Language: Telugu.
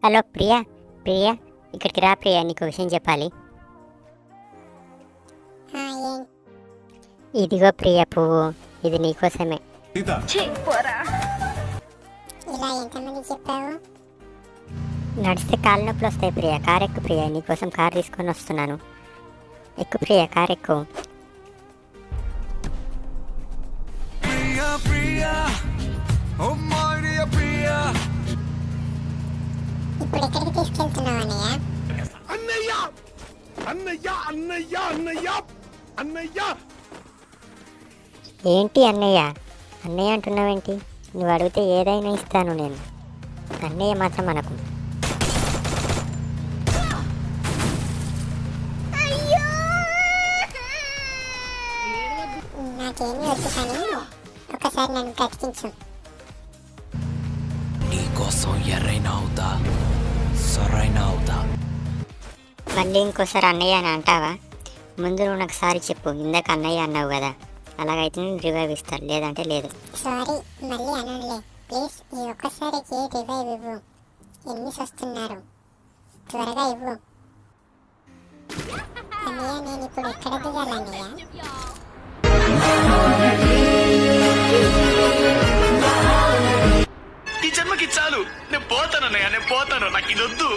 హలో ప్రియా, ప్రియా ఇక్కడికి రా ప్రియా, నీకు విషయం చెప్పాలి. ఇదిగో ప్రియా పువ్వు, ఇది నీకోసమే. ఇలా ఎంతమంది చెప్పావు? నడిస్తే కాళ్ళ నొప్పులు వస్తాయి ప్రియా. కారు ఎక్కు ప్రియా, నీకోసం కారు తీసుకొని వస్తున్నాను. ఎక్కు ప్రియా, కారు ఎక్కు. ఇప్పుడు ఎక్కడికి తీసుకెళ్తున్నావు అన్నయ్య? ఏంటి అన్నయ్య, అన్నయ్య అంటున్నావేంటి? నువ్వు అడిగితే ఏదైనా ఇస్తాను నేను. అన్నయ్య మాత్రం అనకు. నాకేమీ వద్దు, కానీ ఒకసారి నన్ను బ్రతికించు. నీకోసం ఎర్రైనా అవుతా, సొరైనా అవుతా. మళ్ళీ ఇంకోసారి అన్నయ్య అని అంటావా? ముందు నువ్వు నాకు సారీ చెప్పు. ఇందాక అన్నయ్య అన్నావు కదా, అలాగైతే నేను రివైవ్ ఇస్తాను, లేదంటే లేదు. సారీ, మళ్ళీ అనలే ప్లీజ్. ఈ ఒక్కసారికి రివైవ్ ఇవ్వు. ఎన్ని వస్తున్నారు, త్వరగా ఇవ్వు అన్నయ్య. నేను ఇప్పుడు ఎక్కడ దిగాలన్నయ్య? ఈ జన్మకి చాలు, నేను పోతాను అన్నయ్య, నేను పోతాను, నాకు ఇది వద్దు.